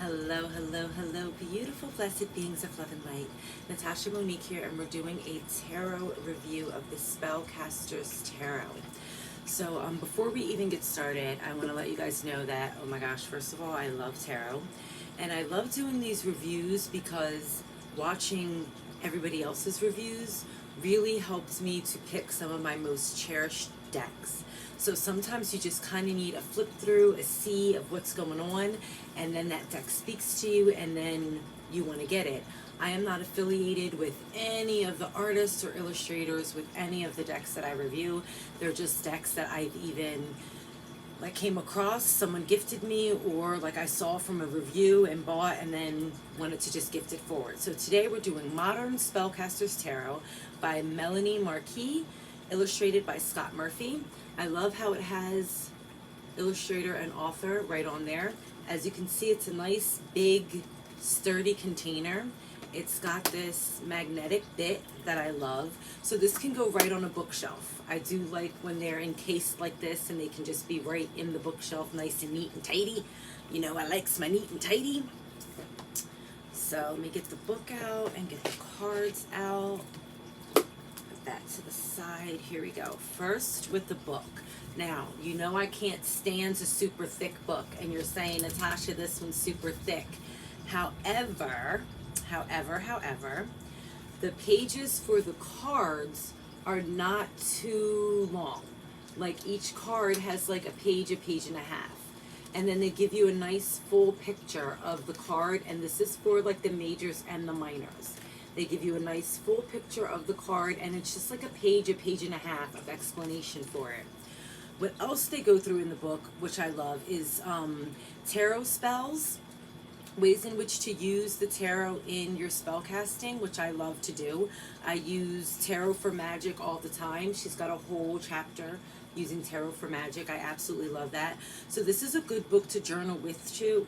Hello, hello, hello, beautiful, blessed beings of love and light. Natasha Monique here, and we're doing a tarot review of the Spellcaster's Tarot. So, before we even get started, I want to let you guys know that, oh my gosh, first of all, I love tarot. And I love doing these reviews because watching everybody else's reviews really helps me to pick some of my most cherished decks. So sometimes you just kind of need a flip through, a see of what's going on, and then that deck speaks to you, and then you want to get it. I am not affiliated with any of the artists or illustrators with any of the decks that I review. They're just decks that I've even came across, someone gifted me, or I saw from a review and bought and then wanted to just gift it forward. So today we're doing Modern Spellcaster's Tarot by Melanie Marquis, illustrated by Scott Murphy. I love how it has illustrator and author right on there. As you can see, it's a nice big sturdy container. It's got this magnetic bit that I love. So this can go right on a bookshelf. I do like when they're encased like this and they can just be right in the bookshelf, nice and neat and tidy. You know, I likes my neat and tidy. So let me get the book out and get the cards out. Put that to the side. Here we go. First with the book. Now, you know I can't stand a super thick book, and you're saying, Natasha, this one's super thick. However, the pages for the cards are not too long. Like each card has like a page and a half. And then they give you a nice full picture of the card, and this is for like the majors and the minors. They give you a nice full picture of the card, and it's just like a page and a half of explanation for it. What else they go through in the book, which I love, is tarot spells, ways in which to use the tarot in your spell casting, which I love to do. I use tarot for magic all the time. She's got a whole chapter using tarot for magic. I absolutely love that. So this is a good book to journal with you,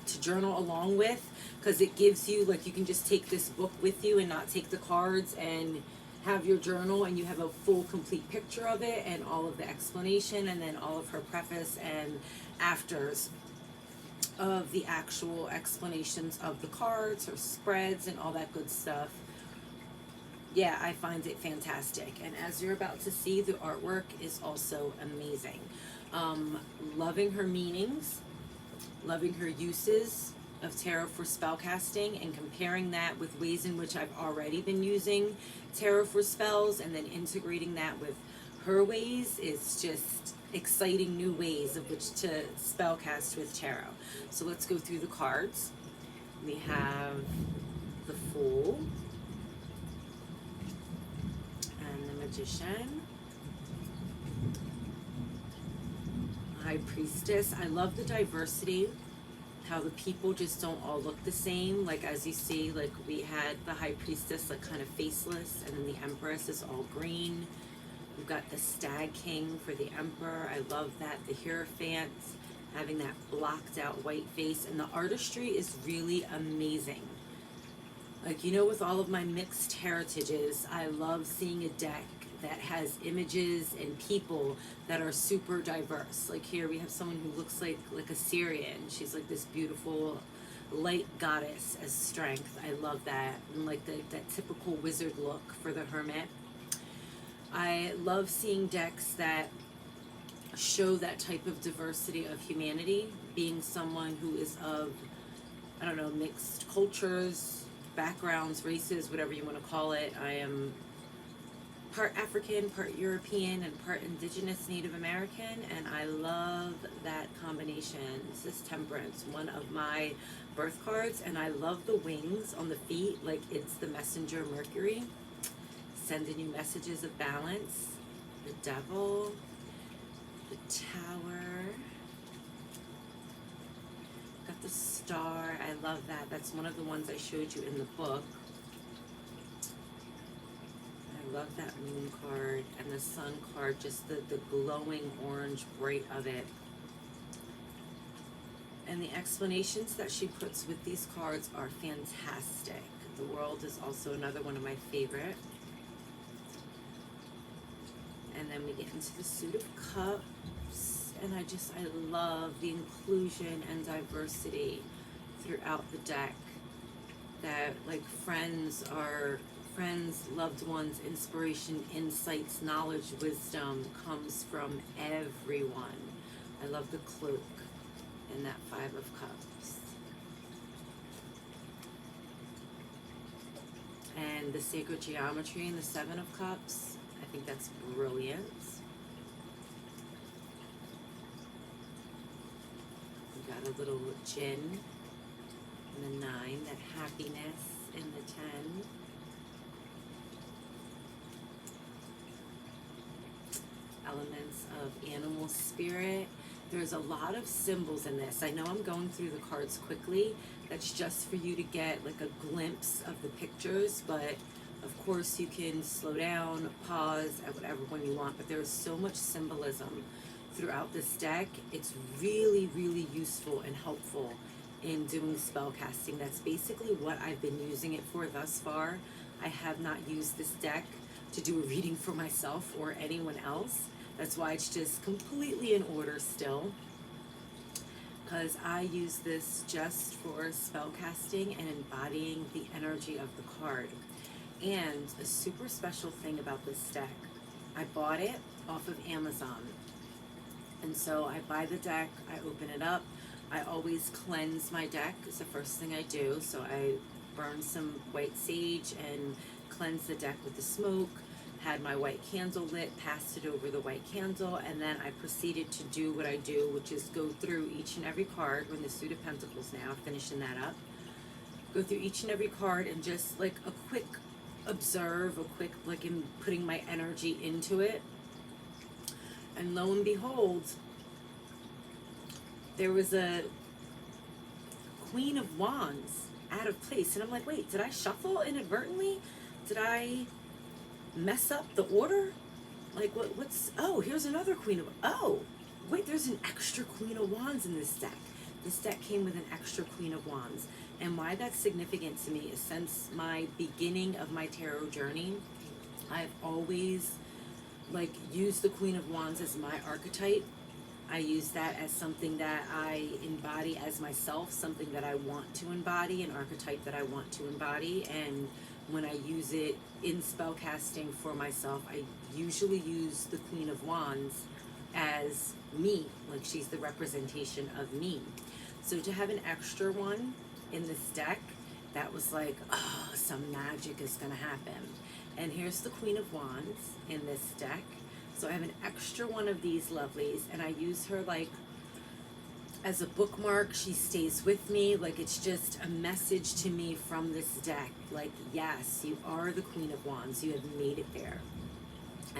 to journal along with, because it gives you, you can just take this book with you and not take the cards and have your journal, and you have a full complete picture of it and all of the explanation, and then all of her preface and afters of the actual explanations of the cards, her spreads, and all that good stuff. Yeah, I find it fantastic. And as you're about to see, the artwork is also amazing. Loving her meanings, loving her uses of tarot for spellcasting, and comparing that with ways in which I've already been using tarot for spells, and then integrating that with her ways is just exciting new ways of which to spellcast with tarot. So let's go through the cards. We have the Fool and the Magician, High Priestess. I love the diversity, how the people just don't all look the same. As you see, we had the High Priestess kind of faceless, and then the Empress is all green. We've got the Stag King for the Emperor. I love that. The Hierophant having that blocked out white face, and the artistry is really amazing. With all of my mixed heritages, I love seeing a deck that has images and people that are super diverse. Here we have someone who looks like a Syrian. She's this beautiful light goddess as strength. I love that. And that typical wizard look for the Hermit. I love seeing decks that show that type of diversity of humanity, being someone who is of, I don't know, mixed cultures, backgrounds, races, whatever you want to call it. I am part African, part European, and part Indigenous Native American, and I love that combination. This is Temperance, one of my birth cards, and I love the wings on the feet, it's the messenger Mercury, sending you messages of balance. The Devil, the Tower, got the Star. I love that. That's one of the ones I showed you in the book. I love that Moon card, and the Sun card, just the glowing orange bright of it. And the explanations that she puts with these cards are fantastic. The World is also another one of my favorite. And then we get into the Suit of Cups, and I love the inclusion and diversity throughout the deck that like friends, loved ones, inspiration, insights, knowledge, wisdom comes from everyone. I love the cloak and that Five of Cups. And the sacred geometry in the Seven of Cups. I think that's brilliant. We got a little gin in the 9, that happiness in the 10. Elements of animal spirit. There's a lot of symbols in this. I know I'm going through the cards quickly. That's just for you to get like a glimpse of the pictures, but of course you can slow down, pause at whatever one you want, but there's so much symbolism throughout this deck. It's really, really useful and helpful in doing spell casting. That's basically what I've been using it for thus far. I have not used this deck to do a reading for myself or anyone else. That's why it's just completely in order still, because I use this just for spell casting and embodying the energy of the card. And a super special thing about this deck, I bought it off of Amazon. And so I buy the deck, I open it up, I always cleanse my deck, it's the first thing I do. So I burn some white sage and cleanse the deck with the smoke, had my white candle lit, passed it over the white candle, and then I proceeded to do what I do, which is go through each and every card. We're in the Suit of Pentacles now, finishing that up. Go through each and every card and just like a quick observe, a quick like in putting my energy into it. And lo and behold, there was a Queen of Wands out of place. And I'm like, wait, did I shuffle inadvertently? Did I mess up the order? Like what's, oh, here's another Queen of, oh, wait, there's an extra Queen of Wands in this deck. This deck came with an extra Queen of Wands. And why that's significant to me is since my beginning of my tarot journey, I've always like used the Queen of Wands as my archetype. I use that as something that I embody as myself, something that I want to embody, an archetype that I want to embody. And when I use it in spell casting for myself, I usually use the Queen of Wands as me, like she's the representation of me. So to have an extra one in this deck, that was like, oh, some magic is gonna happen. And here's the Queen of Wands in this deck. So I have an extra one of these lovelies, and I use her like as a bookmark. She stays with me, like it's just a message to me from this deck. Like, yes, you are the Queen of Wands. You have made it there.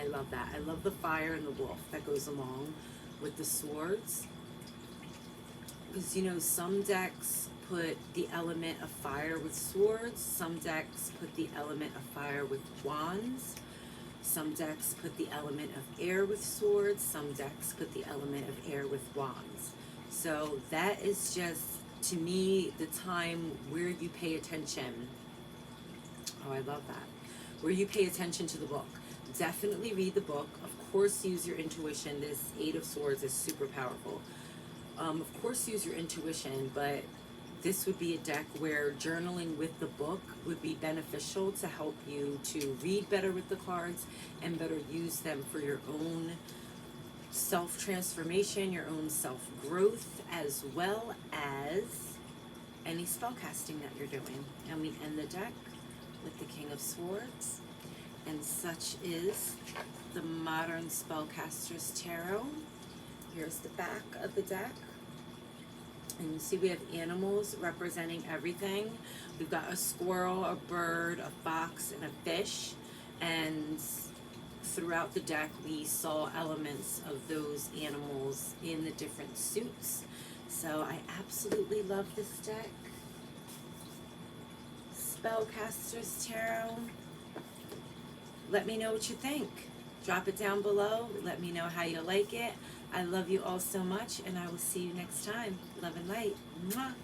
I love that. I love the fire and the wolf that goes along with the swords. Because, you know, some decks put the element of fire with swords. Some decks put the element of fire with wands. Some decks put the element of air with swords. Some decks put the element of air with wands. So that is just, to me, the time where you pay attention. Oh, I love that. Where you pay attention to the book. Definitely read the book. Of course, use your intuition. This Eight of Swords is super powerful. Of course, use your intuition, but this would be a deck where journaling with the book would be beneficial to help you to read better with the cards and better use them for your own self-transformation, your own self-growth, as well as any spell casting that you're doing. And we end the deck with the King of Swords. And such is the Modern Spellcaster's Tarot. Here's the back of the deck. And you see we have animals representing everything. We've got a squirrel, a bird, a fox, and a fish. And throughout the deck, we saw elements of those animals in the different suits. So I absolutely love this deck. Spellcaster's Tarot. Let me know what you think. Drop it down below. Let me know how you like it. I love you all so much, and I will see you next time. Love and light. Mwah.